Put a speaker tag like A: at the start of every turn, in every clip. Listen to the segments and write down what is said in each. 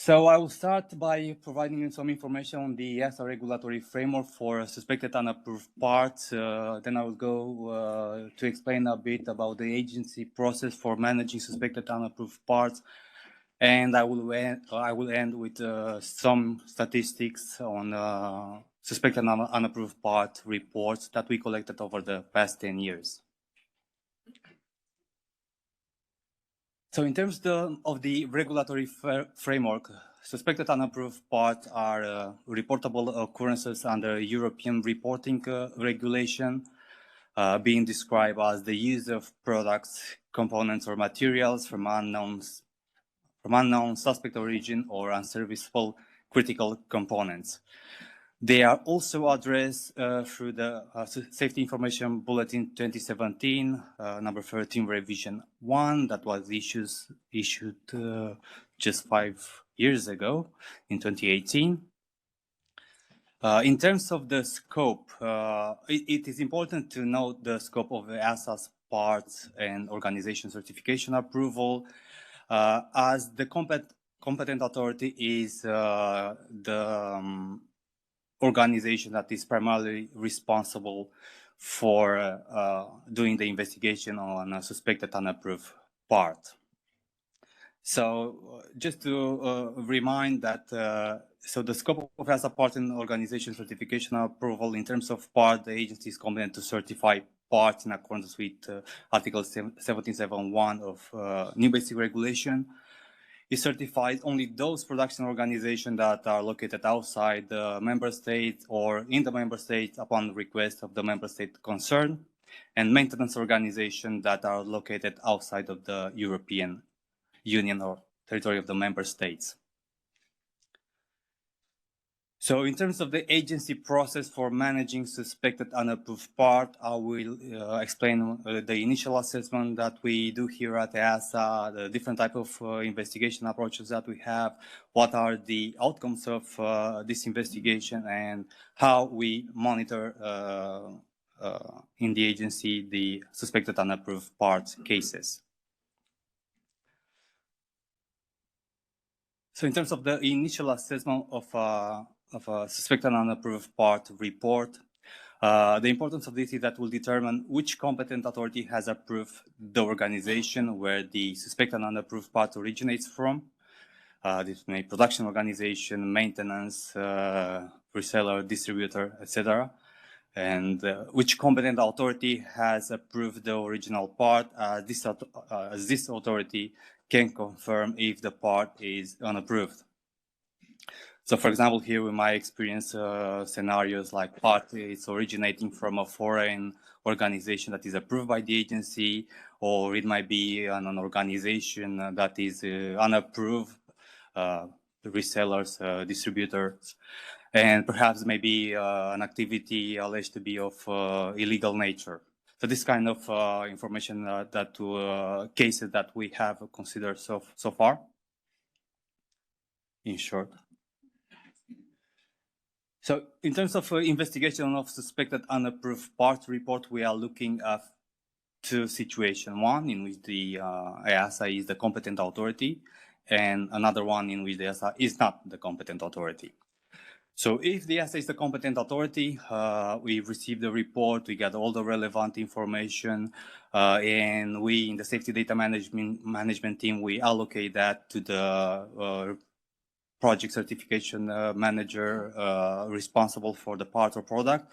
A: So I will start by providing you some information on the EASA regulatory framework for suspected unapproved parts. Then I will go to explain a bit about the agency process for managing suspected unapproved parts. And I will end with some statistics on suspected unapproved part reports that we collected over the past 10 years. So in terms of the regulatory framework, suspected unapproved parts are reportable occurrences under European reporting regulation, being described as the use of products, components, or materials from unknown suspect origin or unserviceable critical components. They are also addressed through the Safety Information Bulletin 2017, number 13, revision 1, that was issued just 5 years ago in 2018. In terms of the scope, it is important to note the scope of the EASA's parts and organization certification approval, as the competent authority is the organization that is primarily responsible for doing the investigation on a suspected unapproved part. So just to remind that, so the scope of EASA part and organization certification approval in terms of part, the agency is competent to certify parts in accordance with Article 1771 of New Basic Regulation. It certifies only those production organizations that are located outside the member state or in the member state upon request of the member state concerned, and maintenance organizations that are located outside of the European Union or territory of the member states. So in terms of the agency process for managing suspected unapproved part, I will explain the initial assessment that we do here at EASA, the different type of investigation approaches that we have, what are the outcomes of this investigation, and how we monitor in the agency the suspected unapproved part cases. So in terms of the initial assessment of a suspected unapproved part report, the importance of this is that will determine which competent authority has approved the organization where the suspected unapproved part originates from. This may be production organization, maintenance, reseller, distributor, etc. And which competent authority has approved the original part, this authority can confirm if the part is unapproved. So, for example, here we might experience scenarios like part is originating from a foreign organization that is approved by the agency, or it might be an organization that is unapproved, resellers, distributors, and perhaps maybe an activity alleged to be of illegal nature. So this kind of information cases that we have considered so far, in short. So in terms of investigation of suspected unapproved part report, we are looking at two situations. One in which the EASA is the competent authority, and another one in which the EASA is not the competent authority. So if the EASA is the competent authority, we receive the report, we get all the relevant information, and we in the safety data management team, we allocate that to the project certification manager responsible for the part or product,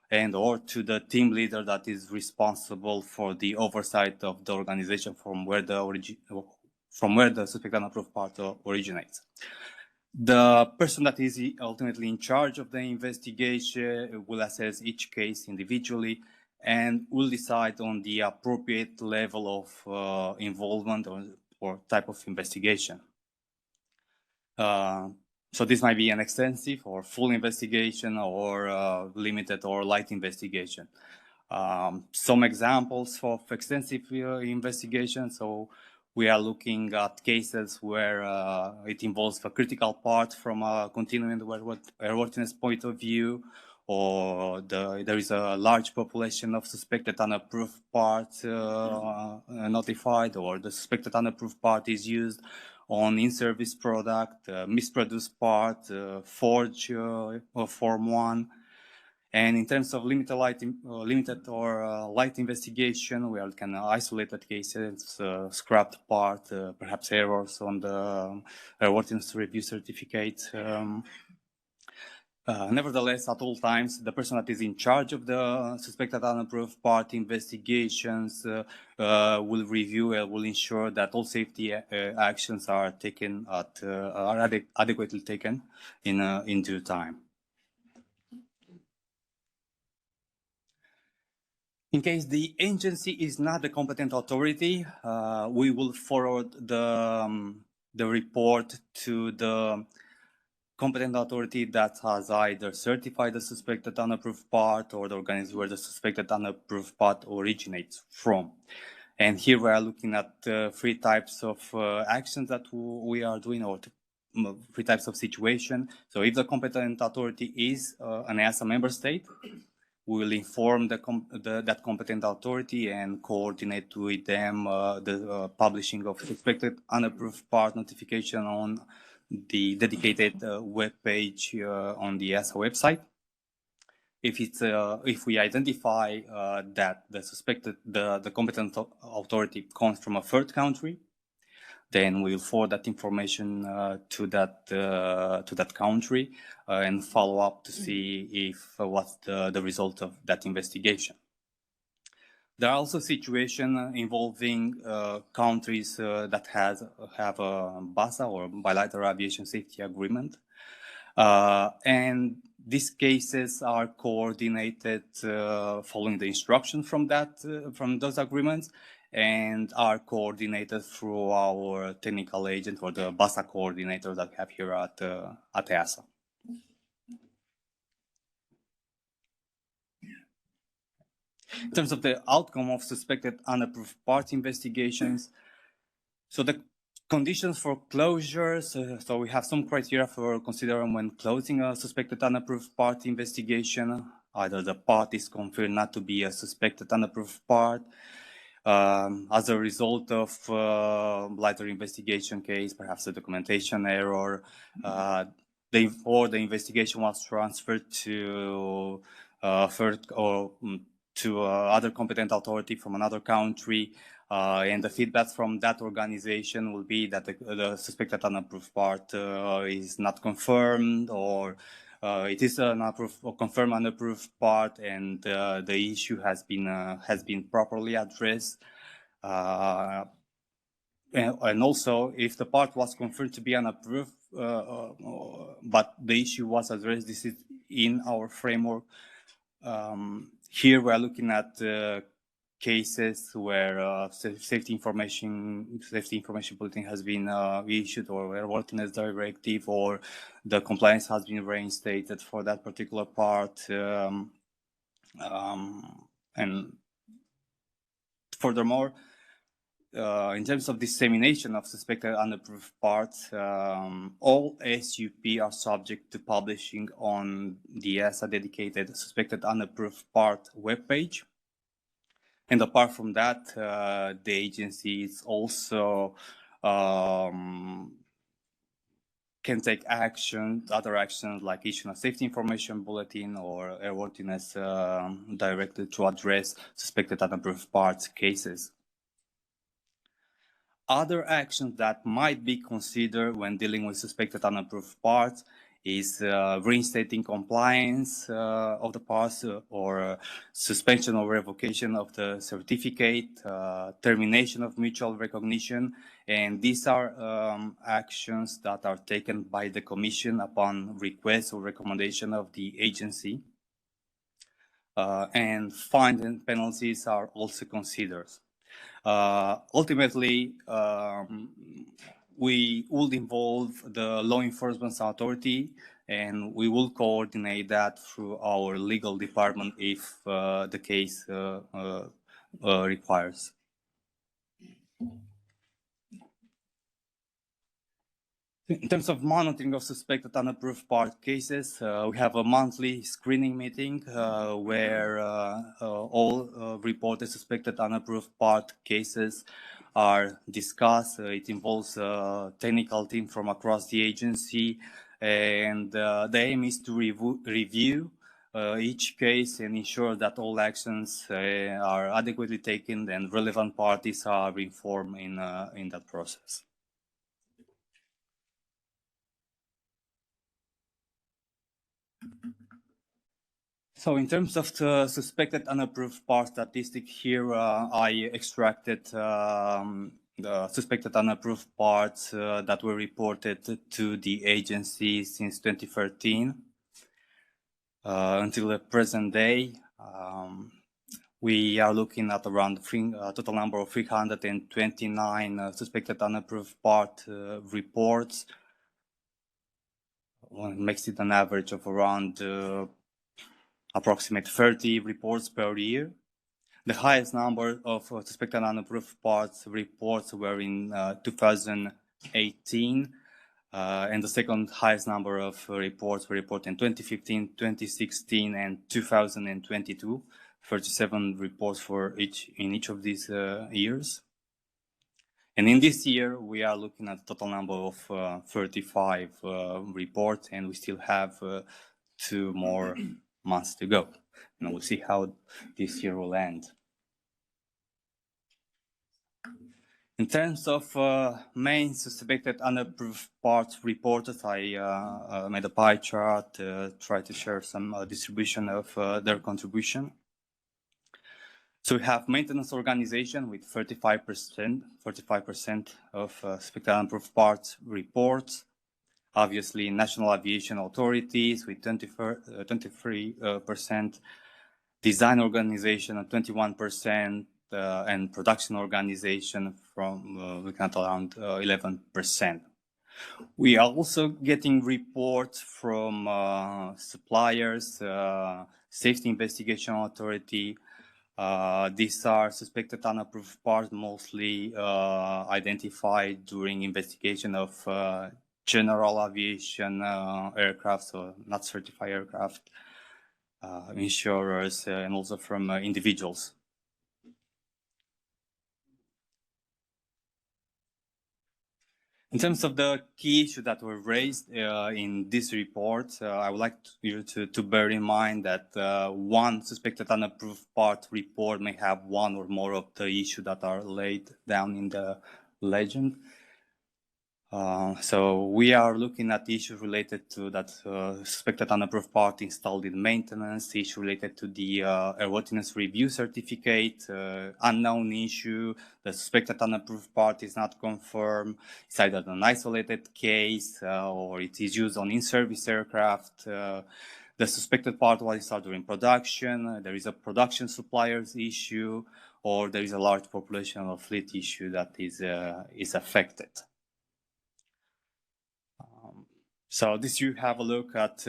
A: and or to the team leader that is responsible for the oversight of the organization from where the suspected unapproved part originates. The person that is ultimately in charge of the investigation will assess each case individually and will decide on the appropriate level of involvement or type of investigation. So this might be an extensive or full investigation or limited or light investigation. Some examples of extensive investigation. So we are looking at cases where it involves a critical part from a continuing airworthiness point of view, or there is a large population of suspected unapproved parts notified, or the suspected unapproved part is used on in-service product, misproduced part, forged Form 1. And in terms of limited or light investigation, we can isolate that cases, scrapped part, perhaps errors on the airworthiness review certificate. Nevertheless, at all times, the person that is in charge of the suspected unapproved part investigations will review and will ensure that all safety actions are taken adequately taken in due time. In case the agency is not the competent authority, we will forward the report to the competent authority that has either certified the suspected unapproved part or the organization where the suspected unapproved part originates from. And here we are looking at three types of actions that we are doing, or three types of situation. So if the competent authority is an EASA member state, we will inform that competent authority and coordinate with them the publishing of suspected unapproved part notification on the dedicated web page on the EASA website. If we identify that the competent authority comes from a third country, then we'll forward that information to that country and follow up to see if what's the result of that investigation. There are also situations involving countries that have a BASA or bilateral aviation safety agreement, and these cases are coordinated following the instructions from those agreements, and are coordinated through our technical agent or the BASA coordinator that we have here at EASA. In terms of the outcome of suspected unapproved part investigations, so the conditions for closures, so we have some criteria for considering when closing a suspected unapproved part investigation. Either the part is confirmed not to be a suspected unapproved part, as a result of lighter investigation case, perhaps a documentation error, or the investigation was transferred to other competent authority from another country, and the feedback from that organization will be that the suspected unapproved part is not confirmed, or it is an approved or confirmed unapproved part, and the issue has been properly addressed. And also, if the part was confirmed to be unapproved, but the issue was addressed, this is in our framework. Here we are looking at cases where safety information bulletin has been issued, or airworthiness directive, or the compliance has been reinstated for that particular part. And furthermore, in terms of dissemination of suspected unapproved parts, all SUP are subject to publishing on the EASA dedicated suspected unapproved part webpage. And apart from that, the agency is also can take other actions like issuing a safety information bulletin or airworthiness directed to address suspected unapproved parts cases. Other actions that might be considered when dealing with suspected unapproved parts is reinstating compliance of the parts, or suspension or revocation of the certificate, termination of mutual recognition, and these are actions that are taken by the Commission upon request or recommendation of the agency. And fines and penalties are also considered. Ultimately, we will involve the law enforcement authority, and we will coordinate that through our legal department if the case requires. In terms of monitoring of suspected unapproved part cases, we have a monthly screening meeting where all reported suspected unapproved part cases are discussed. It involves a technical team from across the agency, and the aim is to review each case and ensure that all actions are adequately taken and relevant parties are informed in that process. So in terms of the suspected unapproved part statistic here, I extracted the suspected unapproved parts that were reported to the agency since 2013 until the present day. We are looking at around total number of 329 suspected unapproved part reports. One makes it an average of around approximate 30 reports per year. The highest number of suspected unapproved parts reports were in 2018, and the second highest number of reports were reported in 2015, 2016, and 2022. 37 reports for in each of these years. And in this year, we are looking at a total number of 35 reports, and we still have 2 more months to go. And we'll see how this year will end. In terms of main suspected unapproved parts reported, I made a pie chart, try to share some distribution of their contribution. So we have maintenance organization with 35% of suspected unapproved parts reports. Obviously, national aviation authorities with 23%, design organization at 21%, and production organization from we count around 11%. We are also getting reports from suppliers, safety investigation authority. These are suspected unapproved parts, mostly identified during investigation of general aviation aircraft, so not certified aircraft, insurers, and also from individuals. In terms of the key issues that were raised in this report, I would like you to bear in mind that one suspected unapproved part report may have one or more of the issues that are laid down in the legend. So we are looking at issues related to that suspected unapproved part installed in maintenance, issue related to the airworthiness review certificate, unknown issue, the suspected unapproved part is not confirmed, it's either an isolated case or it is used on in-service aircraft. The suspected part was installed during production, there is a production suppliers issue, or there is a large population of fleet issue that is affected. So this you have a look at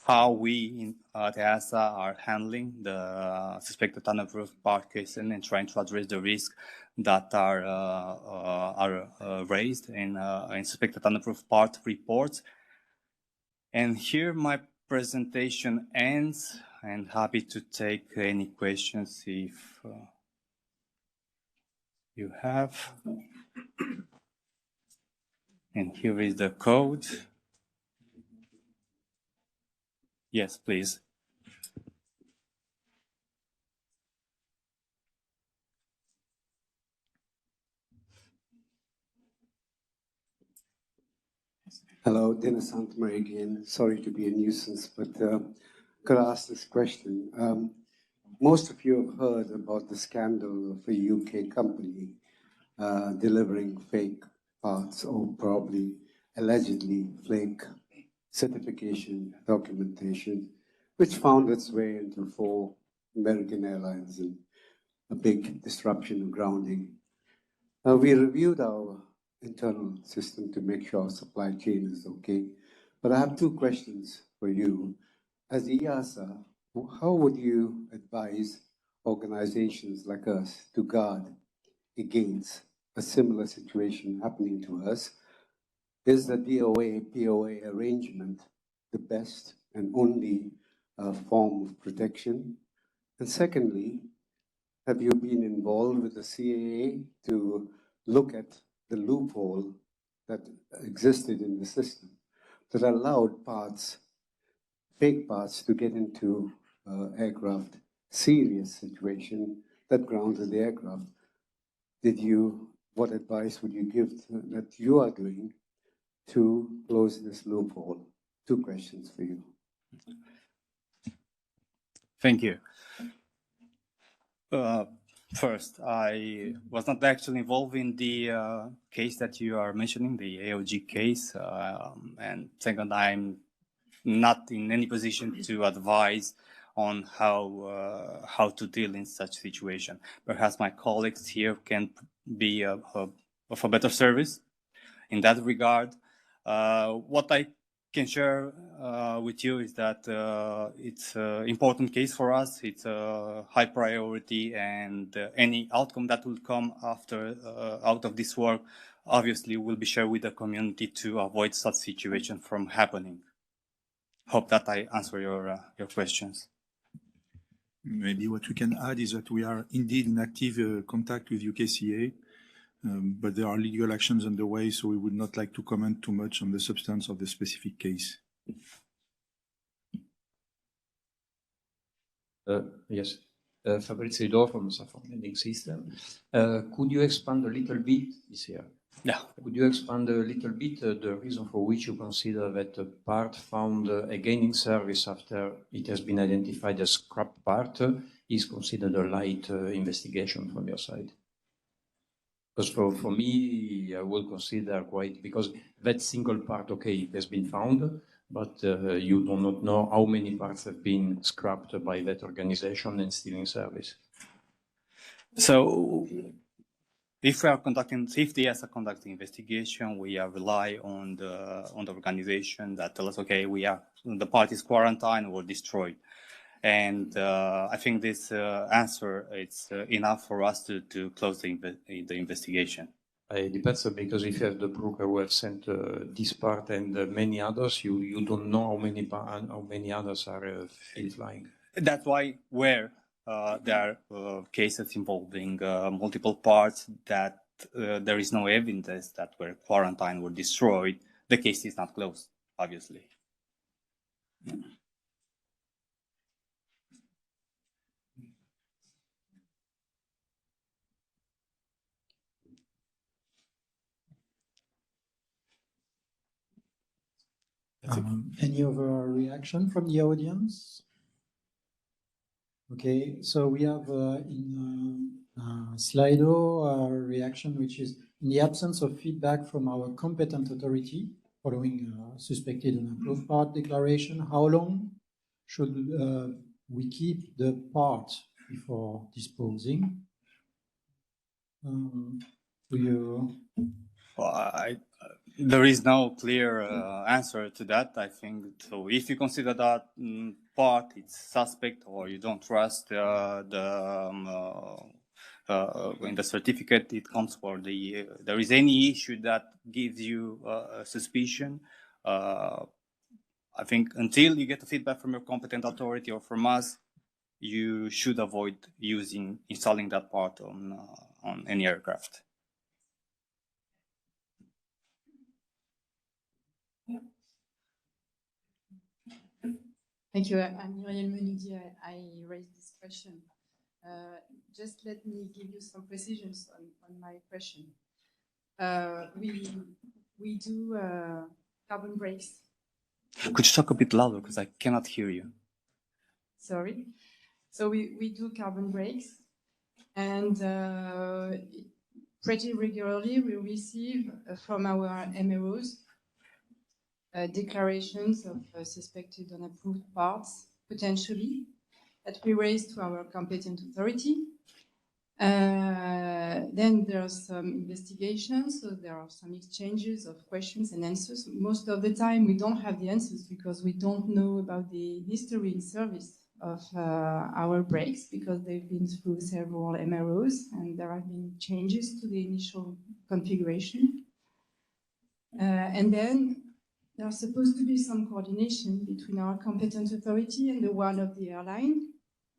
A: how we at EASA are handling the suspected unapproved part case and trying to address the risk that are raised in suspected unapproved part reports. And here my presentation ends, and happy to take any questions if you have. And here is the code. Yes, please.
B: Hello, Dennis Santamaria again. Sorry to be a nuisance, but could I ask this question? Most of you have heard about the scandal of a UK company delivering fake parts or probably allegedly fake certification documentation, which found its way into 4 American airlines and a big disruption and grounding. We reviewed our internal system to make sure our supply chain is okay. But I have 2 questions for you. As EASA, how would you advise organizations like us to guard against a similar situation happening to us? Is the DOA-POA arrangement the best and only form of protection? And secondly, have you been involved with the CAA to look at the loophole that existed in the system that allowed parts, fake parts, to get into aircraft, serious situation that grounded the aircraft? What advice would you give that you are doing to close this loophole? 2 questions for you.
A: Thank you. First, I was not actually involved in the case that you are mentioning, the AOG case. And second, I'm not in any position to advise on how to deal in such situation. Perhaps my colleagues here can be of a better service in that regard. What I can share with you is that it's an important case for us. It's a high priority, and any outcome that will come after out of this work obviously will be shared with the community to avoid such situation from happening. Hope that I answer your questions.
C: Maybe what we can add is that we are indeed in active contact with UKCA, but there are legal actions underway, so we would not like to comment too much on the substance of the specific case.
D: Yes, Fabrizio Dor from Safon Lending System. Could you expand a little bit this year?
A: Yeah.
D: Could you expand a little bit the reason for which you consider that a part found again in service after it has been identified as scrap part is considered a light investigation from your side? Because for me, I will consider quite, because that single part, okay, it has been found, but you do not know how many parts have been scrapped by that organization and still in service.
A: So, if they are conducting investigation, we rely on the organization that tell us, okay, the part is quarantined or destroyed, and I think this answer it's enough for us to close the investigation.
D: It depends, because if you have the broker who have sent this part and many others, you don't know how many others are still flying.
A: That's why where there are cases involving multiple parts that there is no evidence that were quarantined or destroyed, the case is not closed, obviously.
E: Any other reaction from the audience? Okay, so we have in Slido a reaction, which is, in the absence of feedback from our competent authority following suspected unapproved part declaration, how long should we keep the part before disposing?
A: There is no clear answer to that, I think. So if you consider that part it's suspect, or you don't trust when the certificate it comes for there is any issue that gives you a suspicion, I think until you get the feedback from your competent authority or from us, you should avoid installing that part on any aircraft.
F: Thank you. I'm Muriel Menudi. I raised this question. Just let me give you some precisions on my question. We do carbon brakes.
A: Could you talk a bit louder, because I cannot hear you?
F: Sorry. So we do carbon brakes, and pretty regularly we receive from our MROs declarations of suspected unapproved parts, potentially, that we raise to our competent authority. Then there are some investigations, so there are some exchanges of questions and answers. Most of the time we don't have the answers because we don't know about the history and service of our brakes, because they've been through several MROs and there have been changes to the initial configuration. And then there's supposed to be some coordination between our competent authority and the one of the airline.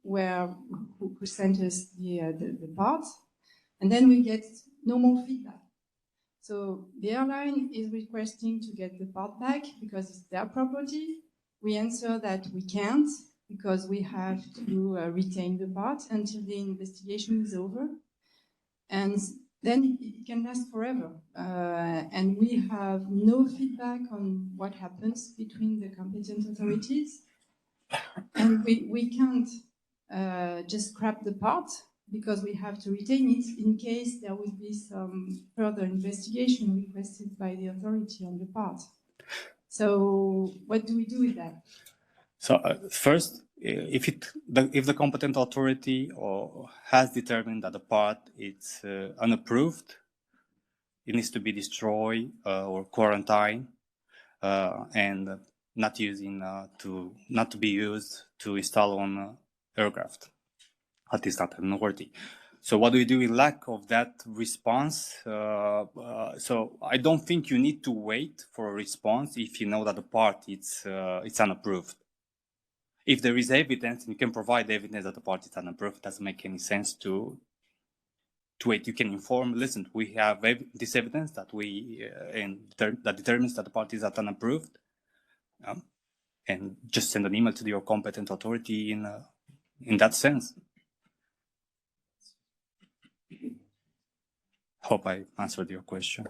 F: who sent us the part, and then we get no more feedback. So the airline is requesting to get the part back because it's their property. We answer that we can't because we have to retain the part until the investigation is over. And then it can last forever. And we have no feedback on what happens between the competent authorities. And we can't just scrap the part because we have to retain it in case there will be some further investigation requested by the authority on the part. So what do we do with that?
A: So first, if the competent authority has determined that the part is unapproved, it needs to be destroyed or quarantined and not to be used to install on aircraft. At least not unworthy. So what do we do in lack of that response? So I don't think you need to wait for a response if you know that the part it's unapproved. If there is evidence, and you can provide evidence that the part is unapproved, it doesn't make any sense to wait. You can inform, listen, we have this evidence that that determines that the part is unapproved, and just send an email to your competent authority in that sense. Hope I answered your question.